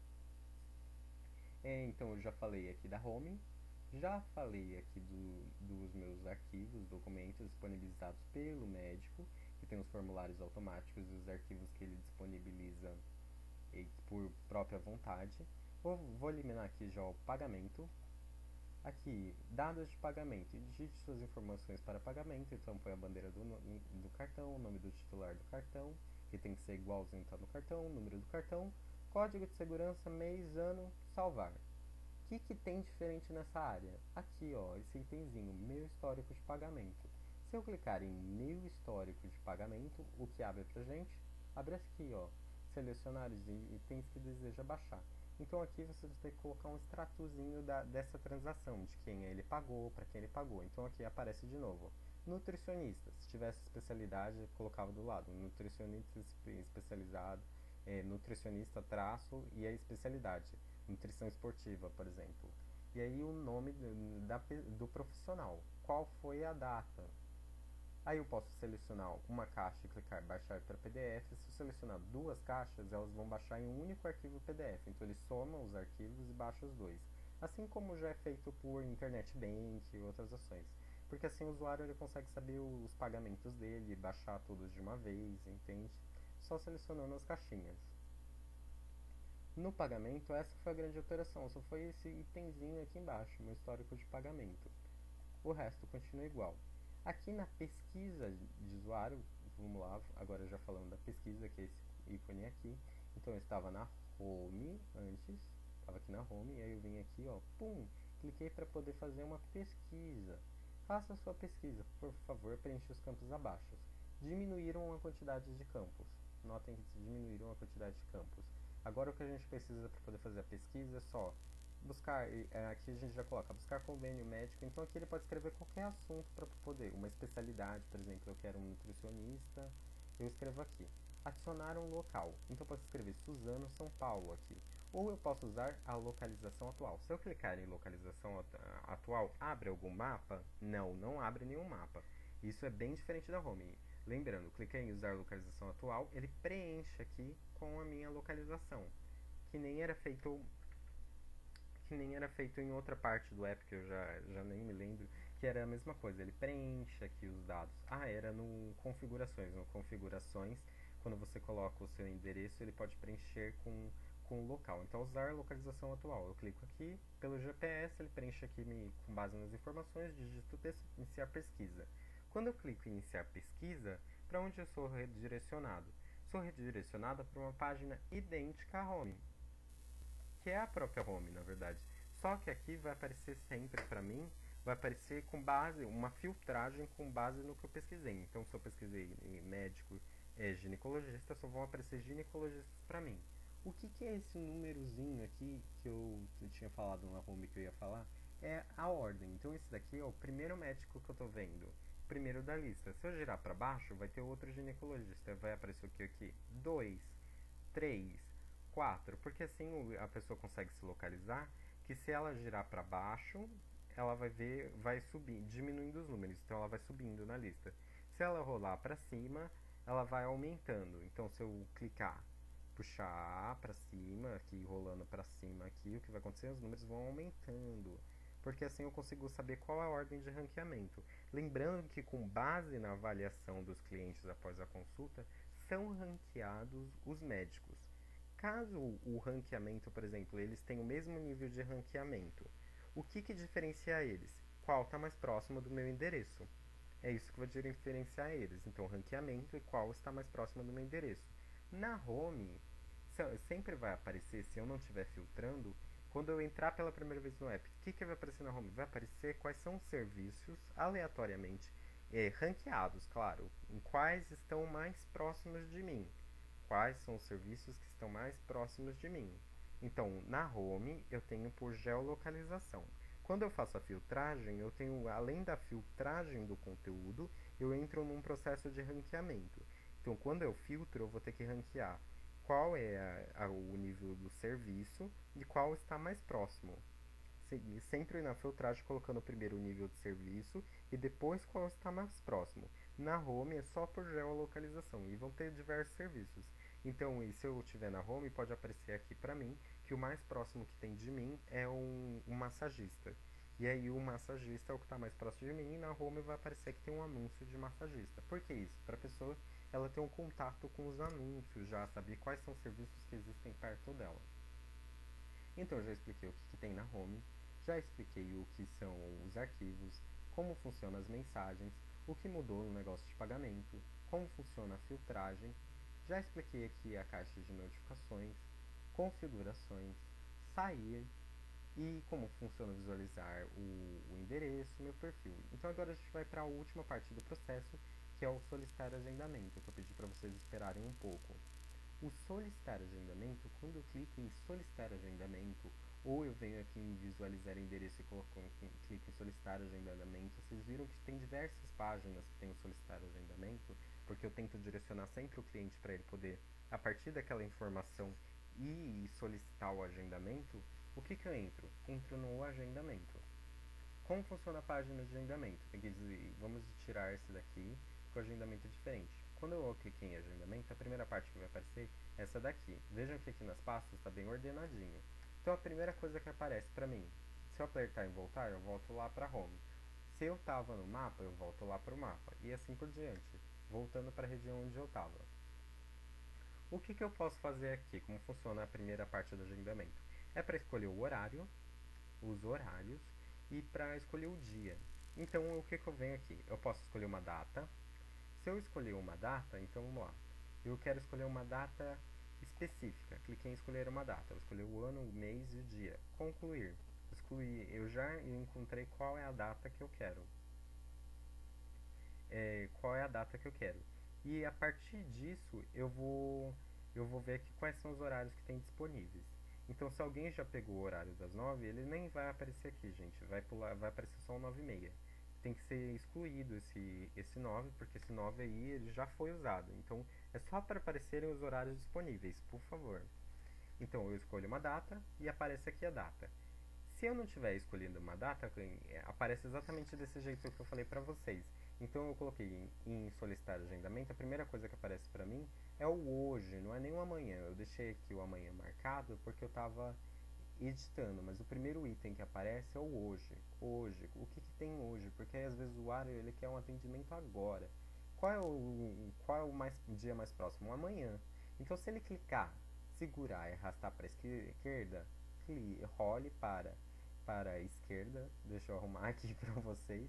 Então, eu já falei aqui da home, já falei aqui dos meus arquivos, documentos disponibilizados pelo médico, que tem os formulários automáticos e os arquivos que ele disponibiliza por própria vontade. Vou eliminar aqui já o pagamento. Aqui, dados de pagamento. Digite suas informações para pagamento. Então, põe a bandeira do cartão, o nome do titular do cartão, que tem que ser igualzinho está no cartão, o número do cartão, código de segurança, mês, ano, salvar. O que tem diferente nessa área? Aqui, ó, esse itemzinho, meu histórico de pagamento. Se eu clicar em meu histórico de pagamento, o que abre pra gente? Abre aqui, ó, selecionar os itens que deseja baixar. Então aqui você vai ter que colocar um extratozinho dessa transação, de quem ele pagou, para quem ele pagou. Então aqui aparece de novo. Nutricionista, se tivesse especialidade, eu colocava do lado. Nutricionista especializado, nutricionista traço e a especialidade. Nutrição esportiva, por exemplo. E aí o nome do profissional. Qual foi a data? Aí eu posso selecionar uma caixa e clicar baixar para PDF. Se eu selecionar duas caixas, elas vão baixar em um único arquivo PDF. Então ele soma os arquivos e baixa os dois. Assim como já é feito por Internet Bank e outras ações. Porque assim o usuário ele consegue saber os pagamentos dele, baixar todos de uma vez, entende? Só selecionando as caixinhas. No pagamento, essa foi a grande alteração, só foi esse itemzinho aqui embaixo, meu histórico de pagamento. O resto continua igual. Aqui na pesquisa de usuário, vamos lá, agora já falando da pesquisa, que é esse ícone aqui. Então eu estava na home antes, estava aqui na home, e aí eu vim aqui, ó, pum, cliquei para poder fazer uma pesquisa. Faça a sua pesquisa, por favor, preencha os campos abaixo. Diminuíram a quantidade de campos. Notem que diminuíram a quantidade de campos. Agora o que a gente precisa para poder fazer a pesquisa é só buscar, aqui a gente já coloca buscar convênio médico, então aqui ele pode escrever qualquer assunto para poder, uma especialidade, por exemplo, eu quero um nutricionista, eu escrevo aqui. Adicionar um local, então eu posso escrever Suzano, São Paulo aqui. Ou eu posso usar a localização atual. Se eu clicar em localização atual, abre algum mapa? Não, não abre nenhum mapa. Isso é bem diferente da home. Lembrando, cliquei em usar localização atual, ele preenche aqui com a minha localização, que nem era feito em outra parte do app, que eu já nem me lembro, que era a mesma coisa, ele preenche aqui os dados. Era no configurações, quando você coloca o seu endereço, ele pode preencher com o local. Então, usar a localização atual. Eu clico aqui, pelo GPS, ele preenche aqui com base nas informações, digito o texto, iniciar pesquisa. Quando eu clico em iniciar pesquisa, para onde eu sou redirecionado? Sou redirecionado para uma página idêntica à home, que é a própria home, na verdade. Só que aqui vai aparecer sempre para mim, vai aparecer com base, uma filtragem com base no que eu pesquisei. Então, se eu pesquisei em médico, ginecologista, só vão aparecer ginecologistas para mim. O que é esse númerozinho aqui que eu tinha falado na home que eu ia falar? É a ordem. Então, esse daqui é o primeiro médico que eu estou vendo. Primeiro da lista. Se eu girar para baixo, vai ter outro ginecologista. Vai aparecer o que aqui? 2, 3, 4, porque assim a pessoa consegue se localizar, que se ela girar para baixo, ela vai subir, diminuindo os números, então ela vai subindo na lista. Se ela rolar para cima, ela vai aumentando. Então se eu clicar, puxar para cima, aqui rolando para cima aqui, o que vai acontecer? Os números vão aumentando. Porque assim eu consigo saber qual é a ordem de ranqueamento. Lembrando que com base na avaliação dos clientes após a consulta, são ranqueados os médicos. Caso o ranqueamento, por exemplo, eles têm o mesmo nível de ranqueamento, o que diferencia eles? Qual está mais próximo do meu endereço? É isso que vai diferenciar eles. Então, ranqueamento e qual está mais próximo do meu endereço. Na home, sempre vai aparecer, se eu não estiver filtrando, quando eu entrar pela primeira vez no app, o que vai aparecer na home? Vai aparecer quais são os serviços, aleatoriamente, ranqueados, claro, em quais estão mais próximos de mim. Quais são os serviços que estão mais próximos de mim. Então, na home, eu tenho por geolocalização. Quando eu faço a filtragem, eu tenho, além da filtragem do conteúdo, eu entro num processo de ranqueamento. Então, quando eu filtro, eu vou ter que ranquear qual é o nível do serviço e qual está mais próximo. Sempre na filtragem colocando primeiro o nível de serviço e depois qual está mais próximo. Na home é só por geolocalização e vão ter diversos serviços. Então, se eu estiver na home, pode aparecer aqui para mim que o mais próximo que tem de mim é um massagista. E aí o massagista é o que está mais próximo de mim e na home vai aparecer que tem um anúncio de massagista. Por que isso? Para a pessoa ela ter um contato com os anúncios, já saber quais são os serviços que existem perto dela. Então eu já expliquei o que tem na home, já expliquei o que são os arquivos, como funcionam as mensagens, o que mudou no negócio de pagamento, como funciona a filtragem, já expliquei aqui a caixa de notificações, configurações, sair e como funciona visualizar o endereço, meu perfil. Então agora a gente vai para a última parte do processo, que é o solicitar agendamento, que eu pedi para vocês esperarem um pouco. O solicitar agendamento, quando eu clico em solicitar agendamento, ou eu venho aqui em visualizar endereço e clico em solicitar agendamento, vocês viram que tem diversas páginas que tem o solicitar agendamento, porque eu tento direcionar sempre o cliente para ele poder, a partir daquela informação, ir solicitar o agendamento. O que eu entro? Entro no agendamento. Como funciona a página de agendamento? Tem que dizer, vamos tirar esse daqui, que o agendamento é diferente. Quando eu cliquei em agendamento, a primeira parte que vai aparecer é essa daqui. Vejam que aqui nas pastas está bem ordenadinho. Então a primeira coisa que aparece para mim, se eu apertar em voltar, eu volto lá para home. Se eu estava no mapa, eu volto lá para o mapa. E assim por diante, voltando para a região onde eu estava. O que eu posso fazer aqui? Como funciona a primeira parte do agendamento? É para escolher o horário, os horários, e para escolher o dia. Então, o que eu venho aqui? Eu posso escolher uma data. Se eu escolher uma data, então vamos lá. Eu quero escolher uma data específica. Cliquei em escolher uma data. Eu escolhi o ano, o mês e o dia. Concluir. Excluir. Eu já encontrei qual é a data que eu quero. Qual é a data que eu quero. E a partir disso, eu vou ver aqui quais são os horários que tem disponíveis. Então, se alguém já pegou o horário das 9, ele nem vai aparecer aqui, gente. Vai aparecer só o 9h30. Tem que ser excluído esse 9, porque esse 9 aí ele já foi usado. Então, é só para aparecerem os horários disponíveis, por favor. Então, eu escolho uma data e aparece aqui a data. Se eu não tiver escolhido uma data, aparece exatamente desse jeito que eu falei para vocês. Então eu coloquei em solicitar agendamento, a primeira coisa que aparece para mim é o hoje, não é nem o amanhã. Eu deixei aqui o amanhã marcado porque eu estava editando, mas o primeiro item que aparece é o hoje. Hoje, o que tem hoje? Porque aí, às vezes o usuário ele quer um atendimento agora. Qual é o dia mais próximo? Amanhã. Então se ele clicar, segurar e arrastar para a esquerda, role para a esquerda. Deixa eu arrumar aqui para vocês,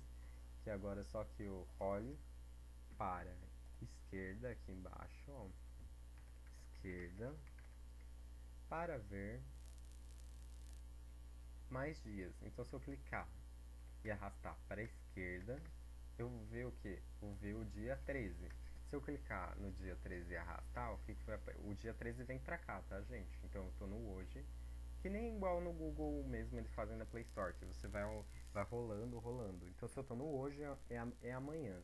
que agora é só que eu role para esquerda aqui embaixo, ó, esquerda, para ver mais dias. Então se eu clicar e arrastar para a esquerda, eu vou ver o que? Vou ver o dia 13. Se eu clicar no dia 13 e arrastar, o dia 13 vem pra cá, tá, gente? Então eu tô no hoje, que nem igual no Google mesmo eles fazem na Play Store, que você vai rolando, rolando. Então se eu tô no hoje, é amanhã.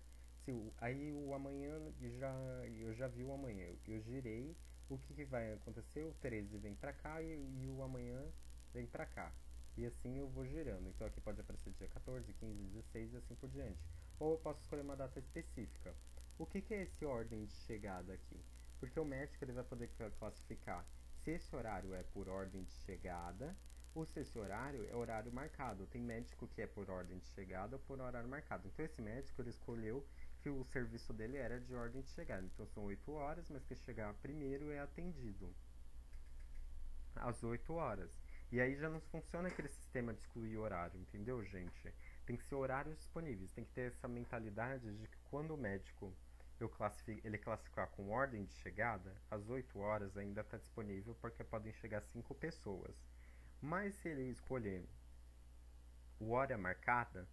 Aí o amanhã, eu já vi o amanhã, eu girei, o que vai acontecer? O 13 vem pra cá e o amanhã vem pra cá. E assim eu vou girando. Então aqui pode aparecer dia 14, 15, 16 e assim por diante. Ou eu posso escolher uma data específica. O que é esse ordem de chegada aqui? Porque o médico ele vai poder classificar se esse horário é por ordem de chegada ou se esse horário é horário marcado. Tem médico que é por ordem de chegada ou por horário marcado. Então esse médico ele escolheu que o serviço dele era de ordem de chegada. Então são 8 horas, mas que chegar primeiro é atendido às 8 horas. E aí já não funciona aquele sistema de excluir horário, entendeu, gente? Tem que ser horários disponíveis, tem que ter essa mentalidade de que quando o médico ele classificar com ordem de chegada, às 8 horas ainda está disponível porque podem chegar 5 pessoas. Mas se ele escolher o hora marcada,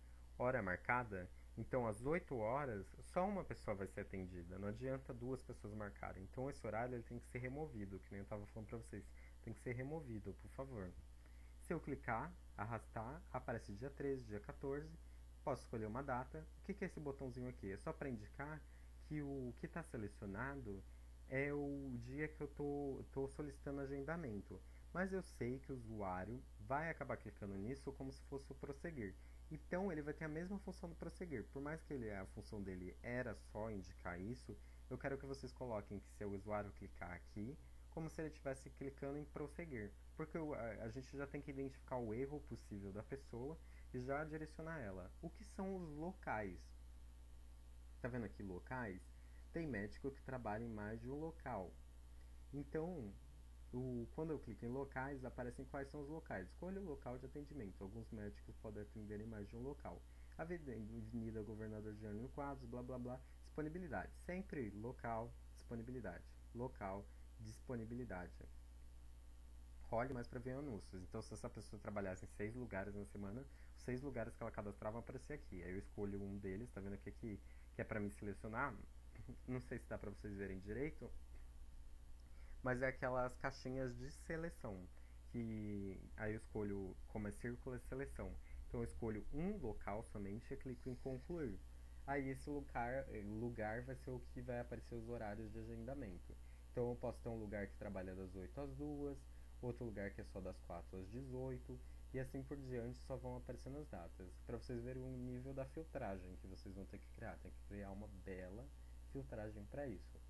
então às 8 horas, só uma pessoa vai ser atendida. Não adianta duas pessoas marcarem. Então esse horário ele tem que ser removido, que nem eu estava falando para vocês. Tem que ser removido, por favor. Se eu clicar, arrastar, aparece dia 13, dia 14. Posso escolher uma data. O que é esse botãozinho aqui? É só para indicar que o que está selecionado é o dia que eu tô solicitando agendamento. Mas eu sei que o usuário vai acabar clicando nisso como se fosse o prosseguir. Então ele vai ter a mesma função do prosseguir. Por mais que a função dele era só indicar isso, eu quero que vocês coloquem que se o usuário clicar aqui, como se ele estivesse clicando em prosseguir. Porque a gente já tem que identificar o erro possível da pessoa e já direcionar ela. O que são os locais? Tá vendo aqui locais? Tem médico que trabalha em mais de um local. Então, quando eu clico em locais, aparecem quais são os locais. Escolha o local de atendimento. Alguns médicos podem atender em mais de um local. Avenida Governador Jânio Quadros, blá blá blá. Disponibilidade. Sempre local, disponibilidade. Local, disponibilidade. Role mais para ver anúncios. Então, se essa pessoa trabalhasse em 6 lugares na semana, os 6 lugares que ela cadastrava vão aparecer aqui. Aí eu escolho um deles, tá vendo aqui que é para me selecionar? Não sei se dá para vocês verem direito, mas é aquelas caixinhas de seleção, que aí eu escolho como é círculo é seleção. Então eu escolho um local somente e clico em concluir. Aí esse lugar vai ser o que vai aparecer os horários de agendamento. Então eu posso ter um lugar que trabalha das 8 às 2, outro lugar que é só das 4 às 18, e assim por diante só vão aparecendo as datas. Para vocês verem o nível da filtragem que vocês vão ter que criar. Tem que criar uma bela filtragem para isso.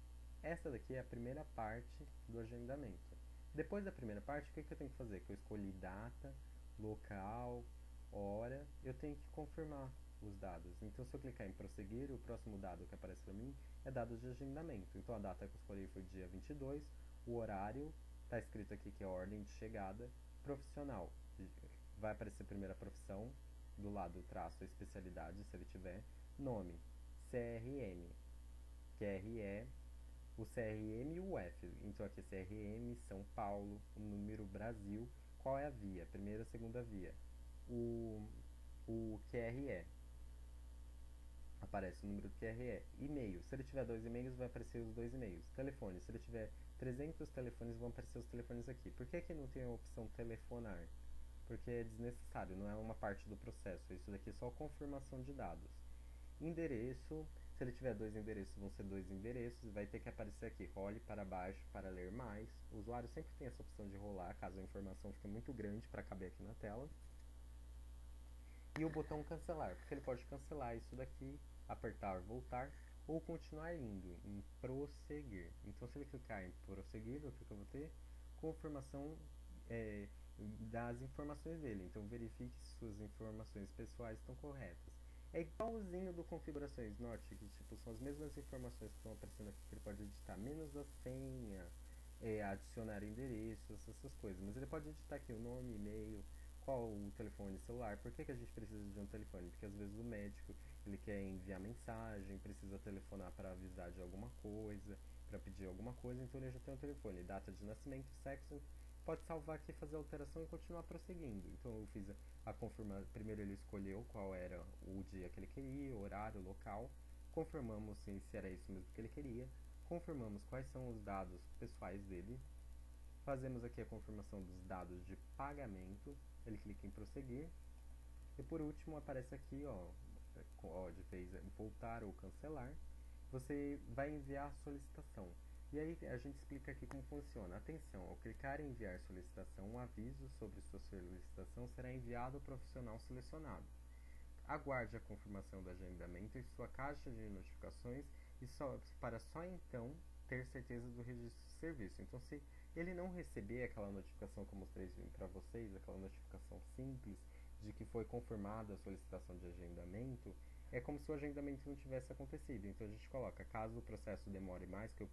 Essa daqui é a primeira parte do agendamento. Depois da primeira parte, o que eu tenho que fazer? Que eu escolhi data, local, hora, eu tenho que confirmar os dados. Então, se eu clicar em prosseguir, o próximo dado que aparece para mim é dados de agendamento. Então, a data que eu escolhi foi dia 22, o horário, está escrito aqui que é ordem de chegada, profissional. Vai aparecer a primeira profissão, do lado traço a especialidade, se ele tiver, nome, CRM, QRE, o CRM e o F. Então aqui é CRM, São Paulo, o número Brasil, qual é a via? Primeira, segunda via. O, o QRE. Aparece o número do QRE. E-mail. Se ele tiver 2 e-mails, vai aparecer os 2 e-mails. Telefone. Se ele tiver 300 telefones, vão aparecer os telefones aqui. Por que não tem a opção telefonar? Porque é desnecessário, não é uma parte do processo. Isso daqui é só confirmação de dados. Endereço, se ele tiver 2 endereços, vão ser 2 endereços. Vai ter que aparecer aqui, role para baixo para ler mais. O usuário sempre tem essa opção de rolar, caso a informação fique muito grande para caber aqui na tela. E o botão cancelar, porque ele pode cancelar isso daqui, apertar voltar, ou continuar indo em prosseguir. Então, se ele clicar em prosseguir, o que eu vou ter? Confirmação das informações dele. Então, verifique se suas informações pessoais estão corretas. É igualzinho do configurações, note que tipo, são as mesmas informações que estão aparecendo aqui que ele pode editar, menos a senha, adicionar endereços, essas coisas. Mas ele pode editar aqui o nome, e-mail, qual o telefone celular. Por que a gente precisa de um telefone? Porque às vezes o médico ele quer enviar mensagem, precisa telefonar para avisar de alguma coisa, para pedir alguma coisa, então ele já tem um telefone, data de nascimento, sexo, pode salvar aqui, fazer a alteração e continuar prosseguindo. Então eu fiz a confirmar, primeiro ele escolheu qual era o dia que ele queria, o horário, o local, confirmamos se era isso mesmo que ele queria, confirmamos quais são os dados pessoais dele, fazemos aqui a confirmação dos dados de pagamento, ele clica em prosseguir, e por último aparece aqui, de vez voltar ou cancelar, você vai enviar a solicitação. E aí a gente explica aqui como funciona. Atenção, ao clicar em enviar solicitação, um aviso sobre sua solicitação será enviado ao profissional selecionado. Aguarde a confirmação do agendamento em sua caixa de notificações para só então ter certeza do registro de serviço. Então, se ele não receber aquela notificação que eu mostrei para vocês, aquela notificação simples de que foi confirmada a solicitação de agendamento, é como se o agendamento não tivesse acontecido. Então a gente coloca, caso o processo demore mais que o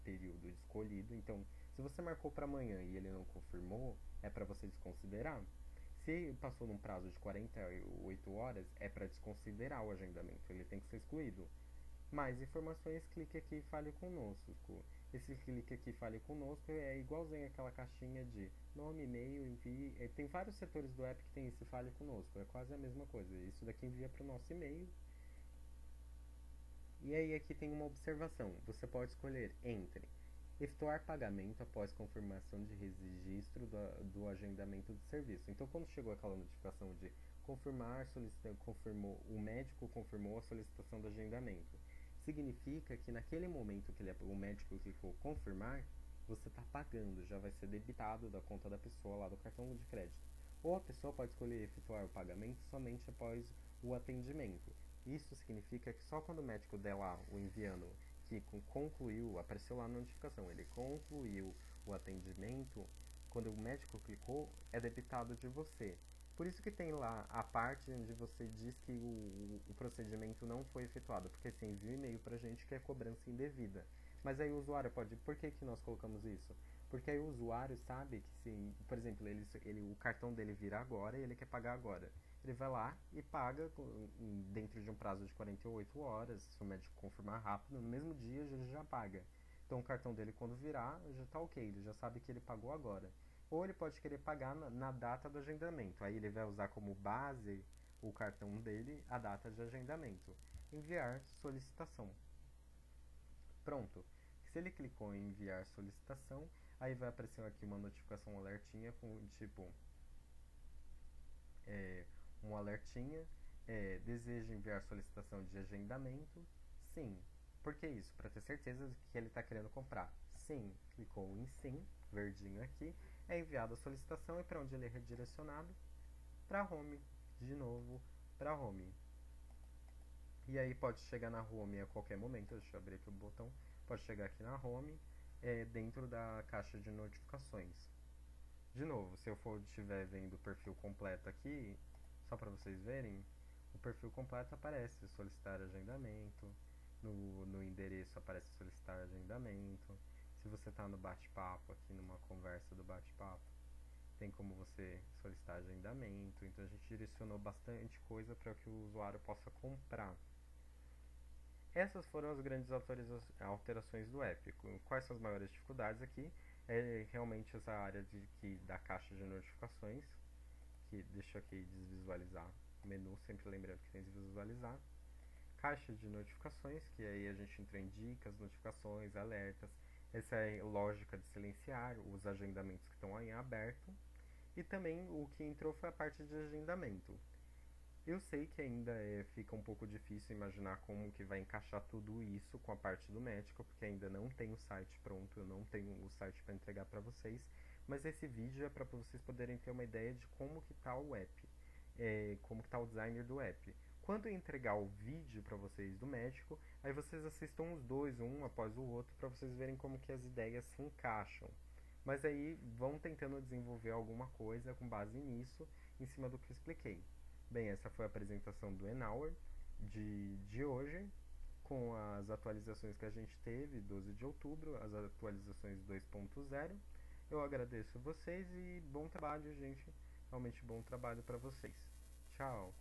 período escolhido, então se você marcou para amanhã e ele não confirmou, é para você desconsiderar. Se passou num prazo de 48 horas, é para desconsiderar o agendamento, ele tem que ser excluído. Mais informações, clique aqui e fale conosco. Esse clique aqui, fale conosco, é igualzinho aquela caixinha de nome, e-mail, envie. Tem vários setores do app que tem esse fale conosco, é quase a mesma coisa. Isso daqui envia para o nosso e-mail. E aí aqui tem uma observação, você pode escolher entre efetuar pagamento após confirmação de registro do agendamento do serviço. Então, quando chegou aquela notificação de confirmar, confirmou, o médico confirmou a solicitação do agendamento, significa que naquele momento que o médico clicou confirmar, você está pagando, já vai ser debitado da conta da pessoa lá do cartão de crédito. Ou a pessoa pode escolher efetuar o pagamento somente após o atendimento. Isso significa que só quando o médico der lá o enviando que concluiu, apareceu lá na notificação, ele concluiu o atendimento, quando o médico clicou, é debitado de você. Por isso que tem lá a parte onde você diz que o procedimento não foi efetuado, porque você envia um e-mail pra gente que é cobrança indevida. Mas aí o usuário pode... Por que nós colocamos isso? Porque aí o usuário sabe que se, por exemplo, o cartão dele vira agora e ele quer pagar agora. Ele vai lá e paga dentro de um prazo de 48 horas, se o médico confirmar rápido, no mesmo dia ele já paga. Então o cartão dele quando virar já está ok, ele já sabe que ele pagou agora. Ou ele pode querer pagar na data do agendamento, aí ele vai usar como base o cartão dele a data de agendamento. Enviar solicitação. Pronto. Se ele clicou em enviar solicitação, aí vai aparecer aqui uma notificação alertinha com tipo um alertinha, deseja enviar solicitação de agendamento? Sim. Por que isso? Para ter certeza de que ele está querendo comprar. Sim. Clicou em sim, verdinho aqui, é enviada a solicitação e para onde ele é redirecionado? Para home. De novo, para home. E aí pode chegar na home a qualquer momento, deixa eu abrir aqui o botão, pode chegar aqui na home, dentro da caixa de notificações. De novo, se eu estiver vendo o perfil completo aqui, só para vocês verem, o perfil completo aparece solicitar agendamento, no endereço aparece solicitar agendamento. Se você está no bate-papo, aqui numa conversa do bate-papo, tem como você solicitar agendamento. Então a gente direcionou bastante coisa para que o usuário possa comprar. Essas foram as grandes alterações do app. Quais são as maiores dificuldades aqui? É realmente essa área da caixa de notificações, que deixa aqui desvisualizar o menu, sempre lembrando que tem desvisualizar. Caixa de notificações, que aí a gente entra em dicas, notificações, alertas. Essa é a lógica de silenciar os agendamentos que estão aí em aberto. E também o que entrou foi a parte de agendamento. Eu sei que ainda fica um pouco difícil imaginar como que vai encaixar tudo isso com a parte do médico, porque ainda não tem o site pronto, eu não tenho o site para entregar para vocês, mas esse vídeo é para vocês poderem ter uma ideia de como que está o app, como que está o designer do app. Quando eu entregar o vídeo para vocês do médico, aí vocês assistam os dois, um após o outro, para vocês verem como que as ideias se encaixam. Mas aí vão tentando desenvolver alguma coisa com base nisso, em cima do que eu expliquei. Bem, essa foi a apresentação do Enhour de hoje, com as atualizações que a gente teve, 12 de outubro, as atualizações 2.0. Eu agradeço vocês e bom trabalho, gente. Realmente bom trabalho para vocês. Tchau!